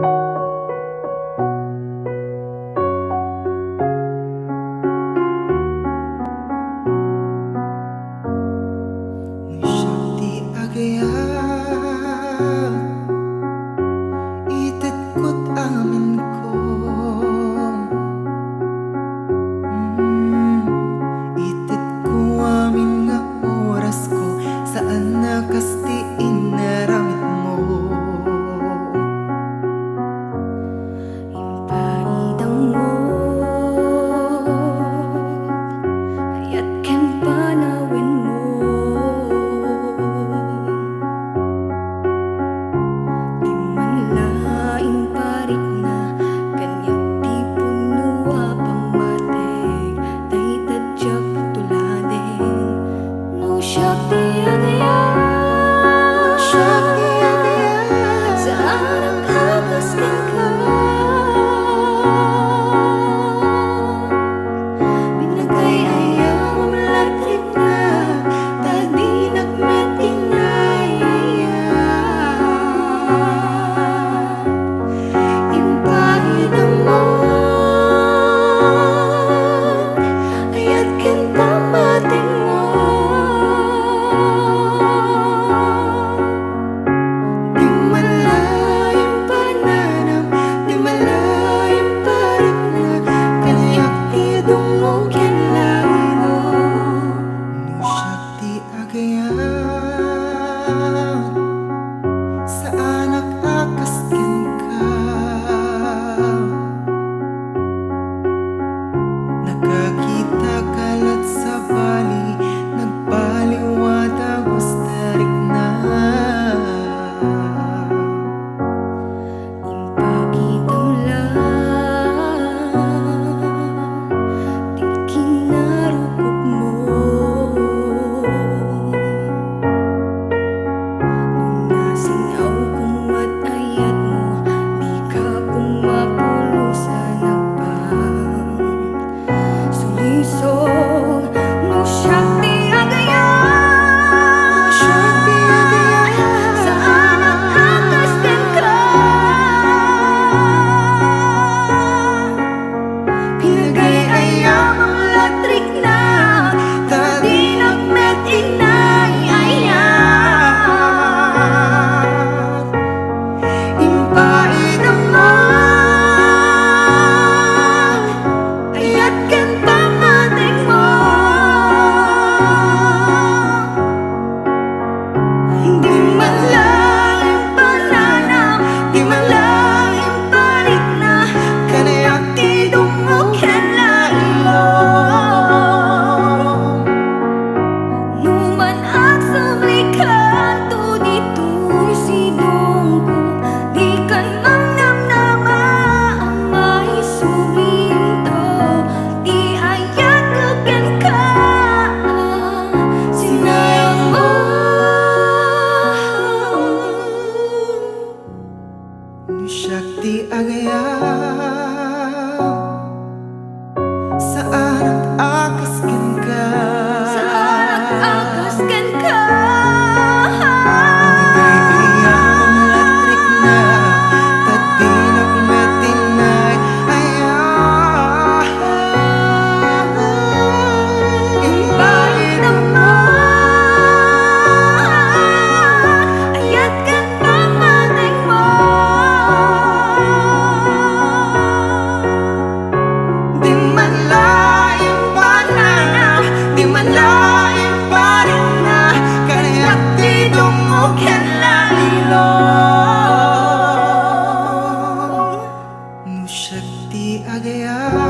Shakti agaya itet ko't amin ko. Itet ko amin nga oras ko saan nakasti inaramit mo. Impaidang mo ayat ken panawin mo. Di man laing parik na kanyak di punua pamatig day tadyak tuladen. No Shakti agaya Shakti agaya sa anak kakasken ka. Binagay ayaw malatrit na tadi nagmet inaya. Impahidang mo ayat ken pamating mo. di malayang pananam, di malayang parik na kanyak idungog yan lalo. No Shakti agaya sa anak akasken ka. Nakakita kalat sa bali, nagpaliwata gustarik na. Impagitam lang di kinarukop mo. Nung nasingaw kumwat ayat mo, di ka pumapulo sa nagpang sulisog. No Shakti agaya Shakti agaya sa anak kakasken ka. Pinagay ayaw ang latrik na tadi nagmet inay ayat. Impaidang mo Ayat ken pamating mo. Di man laing pananaw, di man laing parik na kanayak tidungog ken lailo. Numan ang sulikan to dito'y sidong ko, di kan mangnamnama ang maisuminto. Di ayat ko ken ka, sinayang mo. No Shakti agaya sa anak akasken ka. Sa anak akasken ka. Binigay ayaw ang latrik na tadi nagmet inay ayaw. Impaidang mo ayat ken pamating mo. Di man laing pananaw, di man laing parik na kanayak tidungog yan lalilong. No Shakti agaya